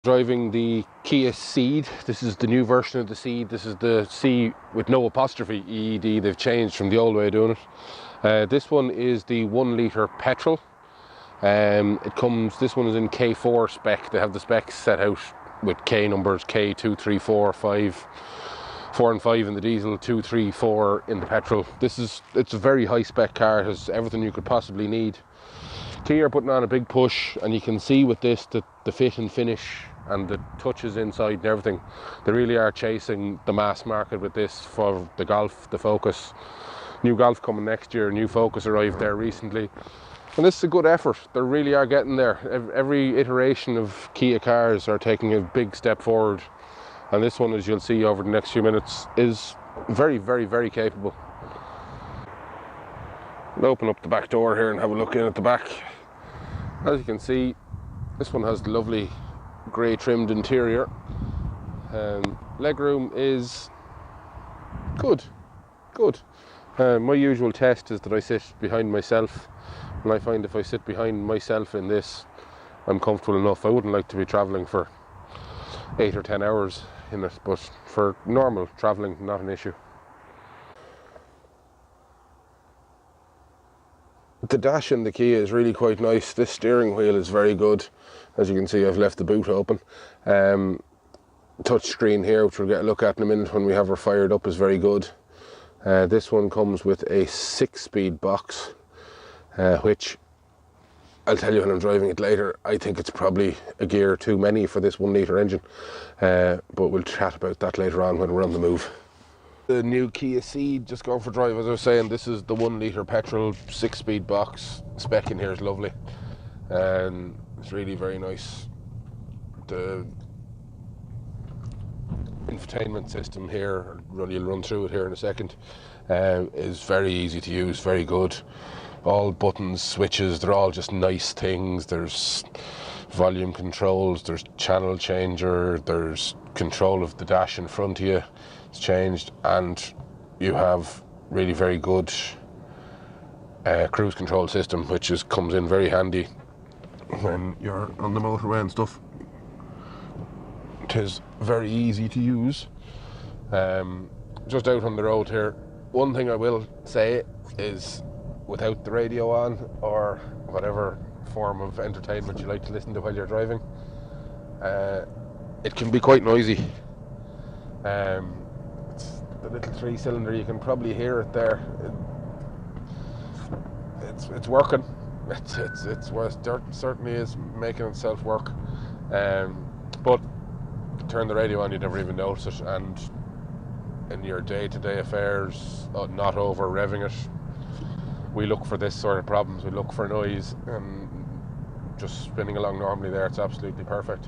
Driving the Kia Ceed. This is the new version of the Ceed. This is the C with no apostrophe, EED. They've changed from the old way of doing it. This one is the 1 litre petrol. This one is in K4 spec. They have the specs set out with K numbers, K2, 3, 4, 5, 4 and 5 in the diesel, 2, 3, 4 in the petrol. It's a very high spec car. It has everything you could possibly need. Kia are putting on a big push, and you can see with this that the fit and finish and the touches inside and everything, they really are chasing the mass market with this for the Golf, the Focus. New Golf coming next year, new Focus arrived there recently. And this is a good effort. They really are getting there. Every iteration of Kia cars are taking a big step forward. And this one, as you'll see over the next few minutes, is very, very, very capable. I'll open up the back door here and have a look in at the back. As you can see, this one has the lovely grey trimmed interior. Legroom is good. My usual test is that I sit behind myself, and I find if I sit behind myself in this, I'm comfortable enough. I wouldn't like to be travelling for 8 or 10 hours in it, but for normal travelling, not an issue. The dash in the Kia is really quite nice. This steering wheel is very good. As you can see, I've left the boot open. Touch screen here, which we'll get a look at in a minute when we have her fired up, is very good. This one comes with a 6-speed box, which I'll tell you when I'm driving it later. I think it's probably a gear too many for this 1 litre engine, but we'll chat about that later on when we're on the move. The new Kia Ceed, just going for a drive. As I was saying, this is the 1 litre petrol 6-speed box. Spec in here is lovely, and it's really very nice. The infotainment system here, you'll run through it here in a second, is very easy to use, very good. All buttons, switches, they're all just nice things. There's volume controls, there's channel changer, there's control of the dash in front of you. It's changed, and you have really very good cruise control system, which comes in very handy when you're on the motorway and stuff. It is very easy to use. Just out on the road here, one thing I will say is, without the radio on or whatever form of entertainment you like to listen to while you're driving, it can be quite noisy. It's the little 3-cylinder, you can probably hear it there. It's working. It certainly is making itself work. But turn the radio on, you'd never even notice it, and in your day-to-day affairs, not over revving it, we look for this sort of problems. We look for noise, and just spinning along normally there, it's absolutely perfect.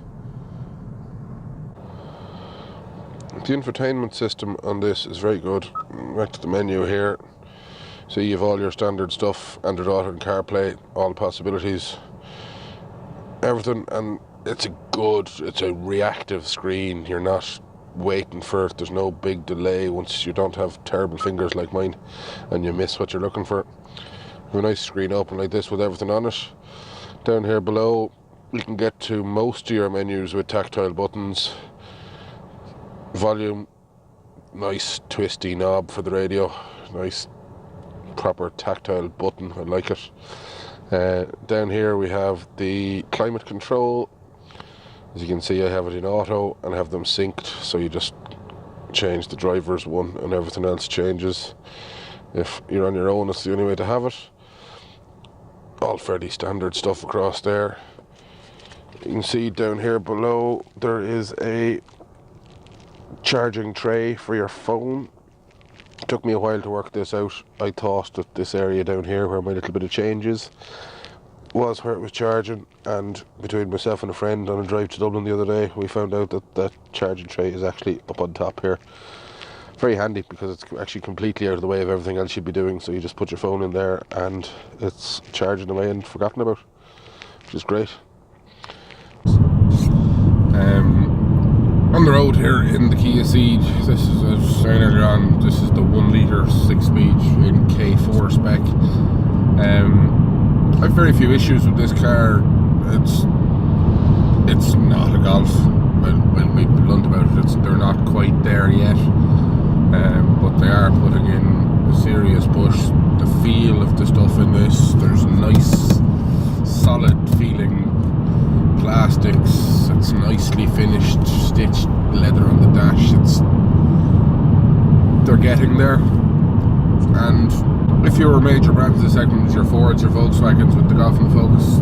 The infotainment system on this is very good. Back to the menu here, so you have all your standard stuff, Android Auto and CarPlay, all possibilities, everything, and it's a reactive screen. You're not waiting for it. There's no big delay once you don't have terrible fingers like mine and you miss what you're looking for. You have a nice screen open like this with everything on it. Down here below, you can get to most of your menus with tactile buttons. Volume, nice twisty knob for the radio, nice proper tactile button, I like it. Down here we have the climate control. As you can see, I have it in auto and have them synced, so you just change the driver's one and everything else changes. If you're on your own, it's the only way to have it. All fairly standard stuff across there. You can see down here below there is a charging tray for your phone. It took me a while to work this out. I thought that this area down here where my little bit of change is was where it was charging, and between myself and a friend on a drive to Dublin the other day, we found out that that charging tray is actually up on top here. Very handy because it's actually completely out of the way of everything else you'd be doing, so you just put your phone in there and it's charging away and forgotten about, which is great. On the road here in the Kia Ceed, this is, as I was saying earlier on, this is the 1 litre 6-speed in K4 spec. I have very few issues with this car. it's not a Golf. I'll be blunt about it. They're not quite there yet, but they are putting in a serious push. The feel of the stuff in this, there's nice, solid feeling plastics. It's nicely finished, stitched leather on the dash. They're getting there. And if you were major brands this segment, your Fords, your Volkswagens with the Golf and the Focus,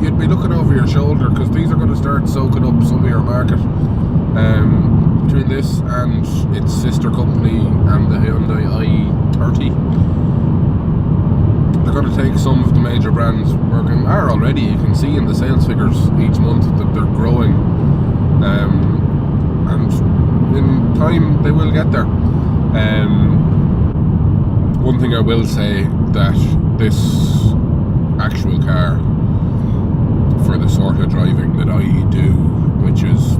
you'd be looking over your shoulder, because these are going to start soaking up some of your market. Between this and its sister company and the Hyundai i30, they're going to take some of the major brands are already. You can see in the sales figures each month that they're growing, and in time they will get there. One thing I will say, that this actual car, for the sort of driving that I do, which is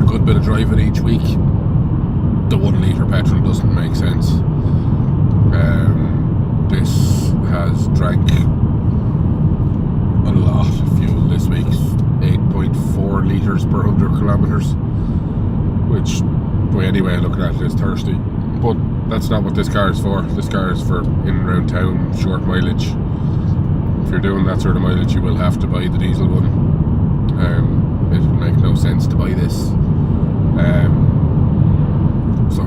a good bit of driving each week, the 1 litre petrol doesn't make sense. This has drank a lot of fuel this week, 8.4 litres per 100 kilometres, which by any way I look at it is thirsty. But that's not what this car is for. This car is for in and around town, short mileage. If you're doing that sort of mileage, you will have to buy the diesel one. It would make no sense to buy this. So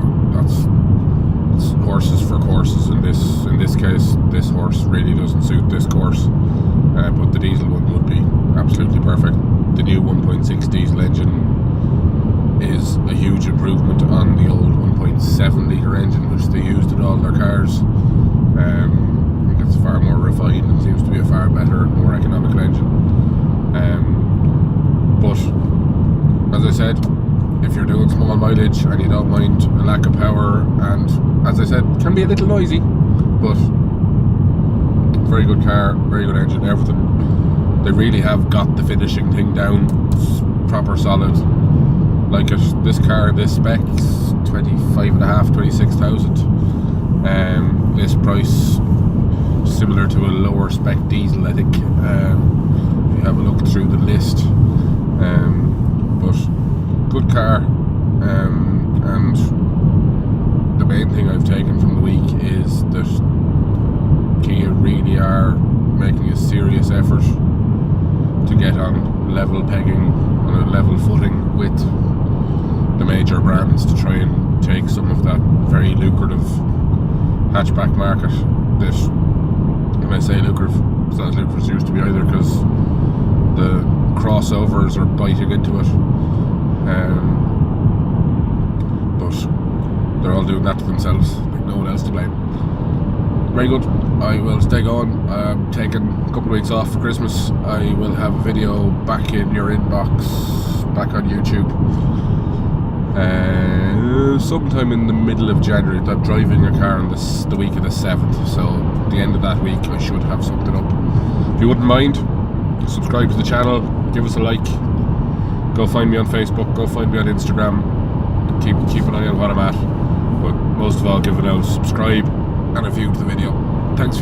it's horses for courses. In this case, this horse really doesn't suit this course. But the diesel one would be absolutely perfect. The new 1.6 diesel engine is a huge improvement on the old 1.7 litre engine which they used in all their cars. I think it's far more refined and seems to be a far better and more economical engine. But as I said, if you're doing small mileage and you don't mind a lack of power, and as I said, can be a little noisy, but very good car, very good engine, everything. They really have got the finishing thing down. It's proper solid. Like it, this car, this spec, 25.5, 26,000. This price, similar to a lower spec diesel, I think. If you have a look through the list, but good car. And the main thing I've taken from the week is that Kia really are making a serious effort to get on level pegging, on a level footing with the major brands, to try and take some of that very lucrative hatchback market. That, when I say lucrative, it's not as lucrative as it used to be either, because the crossovers are biting into it. But they're all doing that to themselves, like no one else to blame. Very good. I will stay going. I'm taking a couple of weeks off for Christmas. I will have a video back in your inbox, back on YouTube, sometime in the middle of January. I'm driving a car on the week of the 7th, so at the end of that week I should have something up. If you wouldn't mind, subscribe to the channel, give us a like, go find me on Facebook, go find me on Instagram, keep an eye on what I'm at, but most of all, give it a subscribe and a view to the video. Thanks.